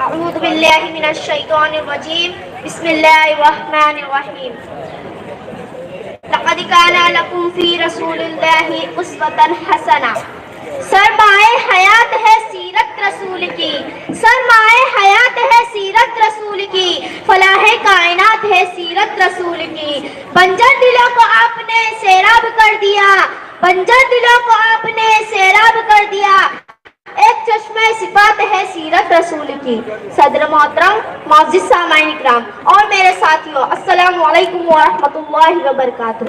اعوذ باللہ من الشیطان الرجیم بسم اللہ الرحمن الرحیم لقد کان لکم فی رسول اللہ اسوۃ حسنہ. سرمائے حیات ہے سیرت رسول کی، سرمائے حیات ہے سیرت رسول کی، فلاح کائنات ہے سیرت رسول کی. بنجر دلوں کو آپ نے سیراب کر دیا، بنجر دلوں کو آپ نے سیراب کر دیا. ایک چشمہ صفات ہے سیرت رسول کی. صدر محترم، معزز سامعین اکرام اور میرے ساتھیوں، السلام علیکم ورحمۃ اللہ وبرکاتہ.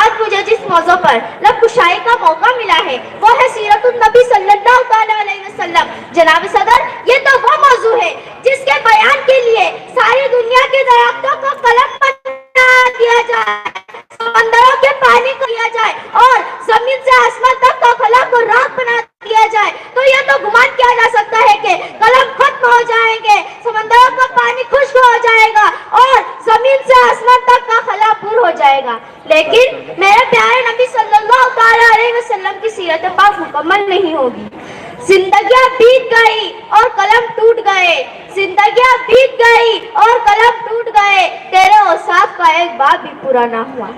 آج مجھے جس موضوع پر لب کشائی کا موقع ملا ہے وہ ہے سیرت النبی صلی اللہ تعالی علیہ وسلم. جناب صدر، یہ تو وہ موضوع ہے جس کے بیان کے لیے ساری دنیا کے دریافتوں کو قلم بنا دیا جائے، سمندروں کے پانی کو دیا جائے اور زمین سے آسمان تک کا خلا کو راکھ بنا دیا جائے تو یہ تو گمان کیا جا سکتا ہے کہ قلم ختم ہو جائیں گے، سمندروں کا پانی خشک ہو جائے گا اور زمین سے آسمان تک کا خلا پر ہو جائے گا. لیکن میرے پیارے نبی صلی اللہ تعالی علیہ وسلم کی سیرت پاک مکمل نہیں ہوگی. زندگیاں بیت گئی اور قلم ٹوٹ گئے، زندگیاں بیت گئی اور قلم ٹوٹ گئے، تیرے اوصاف کا ایک باب بھی پورا نہ ہوا.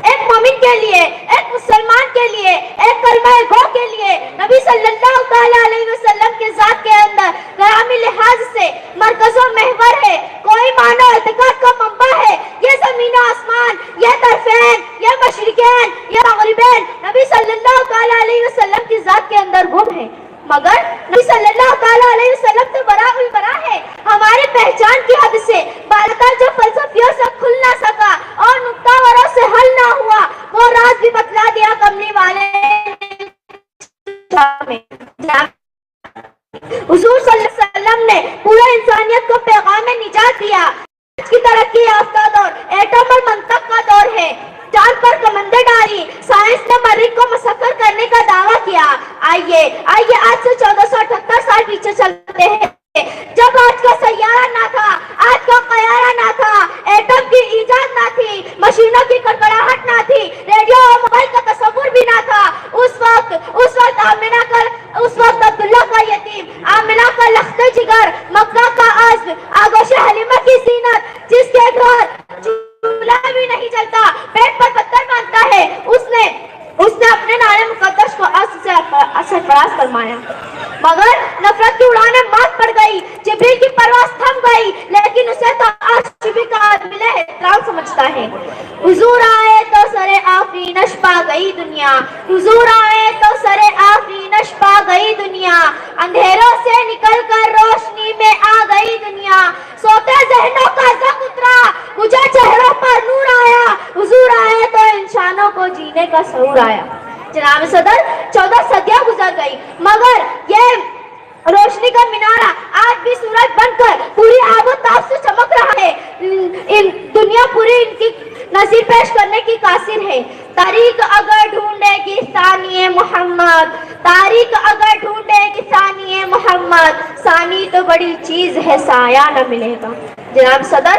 ایک مومن کے لیے، ایک مسلمان کے لیے، ایک کلمہ گو کے لیے نبی صلی اللہ تعالی علیہ وسلم کے ذات کے اندر کلامی لحاظ سے مرکز و محور ہے، کوئی معنی و اعتقاد کا منبع ہے. یہ زمین و آسمان، یہ طرفین، یہ مشرقین، یہ مغربین نبی صلی اللہ تعالی علیہ وسلم کی ذات کے اندر گم ہے. مگر نبی صلی اللہ تعالی علیہ وسلم تو براء البراء ہے. ہماری پہچان کی حد سے بالاتر جو فلسفیوں سے کھل نہ سکا اور نقطہ وروں سے حل نہ ہوا وہ راز بھی بتلا دیا کملی والے حضور صلی اللہ علیہ وسلم نے پورے انسانیت کو پیغام نجات دیا. آج کی ترقی یافتہ دور ایٹم اور منطق کا دور ہے. چاند پر کمندیں ڈالی، سائنس نے مریخ کو مسخر کرنے کا دعویٰ کیا. آئیے آج سے 1478 سال پیچھے چلتے ہیں، جب آج کا سیارہ نہ تھا، آج کا قیارہ نہ تھا، ایٹم کی ایجاد نہ تھی، مشینوں کی کڑکڑاہٹ نہ تھی، ریڈیو اور موبائل کا تصور بھی نہ تھا. اس وقت عبداللہ کا یتیم، آمنہ کا لخت جگر، مکہ کا عزم، آغوش حلیمہ کی زینت، جس کے گھر چولہا بھی نہیں جلتا، پیٹ پر پتھر باندھتا ہے، اس نے اپنے نعرے مقدس کو سرفراز فرمایا. مگر نفرت کی اڑانیں مات پڑ گئی، جبریل کی پرواز تھم گئی، لیکن اسے تو آج بھی قابل احترام سمجھتا ہے. حضور آئے تو سرے آفرینش پا گئی دنیا، حضور آئے تو سرے آفرینش پا گئی دنیا، اندھیروں سے نکل کر روشنی میں آ گئی دنیا. سوتے ذہنوں کا زخم اترا، مجھے چہروں پر نور آیا، حضور آئے تو انسانوں کو جینے کا شعور آیا. جناب صدر، 14 صدیاں گزر گئی مگر یہ روشنی کا مینارہ آج بھی سورج بن کر پوری آب و تاب سے چمک رہا ہے. دنیا پوری ان کی نظیر پیش کرنے کی قاصر ہے. تاریخ اگر ڈھونڈے گی ثانی محمد، تاریخ اگر ڈھونڈے گی ثانی محمد، ثانی تو بڑی چیز ہے سایہ نہ ملے گا. جناب صدر،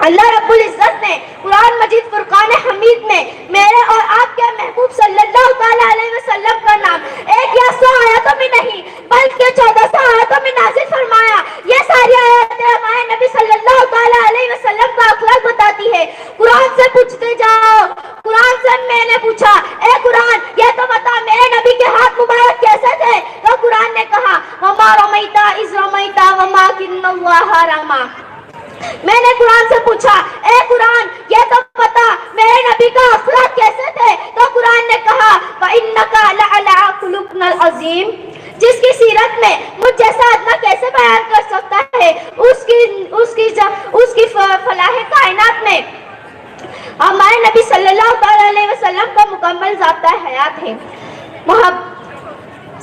اللہ رب العزت نے قرآن مجید فرقان حمید میں میرے اور آپ کے محبوب صلی اللہ تعالی علیہ وسلم کا نام 1 یا 100 آیتوں میں نہیں بلکہ 1400 آیتوں میں نازل فرمایا. یہ ساری آیتیں ہمارے نبی صلی اللہ تعالی علیہ وسلم کا اخلاق بتاتی ہے. قرآن سے پوچھتے جاؤ. قرآن سے میں نے پوچھا، اے قرآن یہ تو بتا میرے نبی کے ہاتھ مبارک کیسے تھے؟ تو قرآن نے کہا وما رمیت اذ رمیت ولکن اللہ رمی. میں نے قرآن سے پوچھا، اے قرآن یہ تو پتا میرے نبی کا اخلاق کیسے تھے؟ تو قرآن نے کہا وَإِنَّكَ لَعَلَىٰ خُلُقٍ عَظِيمٍ. جس کی سیرت میں مجھ جیسا آدمی کیسے بیان کر سکتا ہے اس کی فلاح کائنات میں ہمارے نبی صلی اللہ تعالی علیہ وسلم کا مکمل ضابطہ حیات ہے.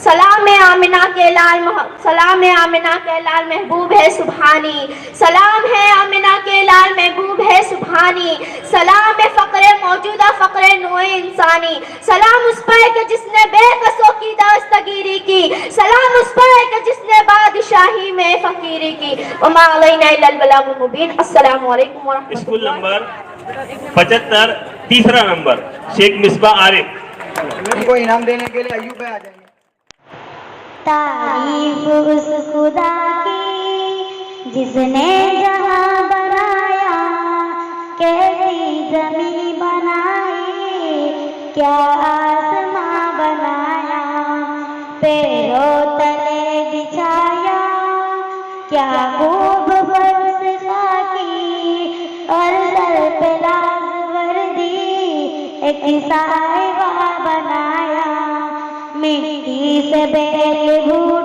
سلام آمنہ کے لال محبوب ہے سبحانی، سلام ہے آمنہ کے لال محبوب ہے سبحانی، سلام فقر موجودہ فقر نوع انسانی، سلام اس پر کہ جس نے بے کسوں کی دستگیری کی، سلام اس پر کہ جس نے بادشاہی میں فقیری کی. وما علینا الا البلاغ المبین. السلام علیکم ورحمۃ اللہ. اسکول نمبر 75 تیسرا نمبر شیخ مصباح عارف. ان کو انعام دینے کے لیے ایوب بھائی آ جائیں گے. تعریف اس خدا کی جس نے جہاں بنایا، کیسی زمین بنائی، کیا آسماں بنایا، پیروں تلے بچھایا، کیا خوب فرش خاکی، اور سر پہ لاز وردی ایک صاحبہ بنایا، مٹی سے بیل بھوٹ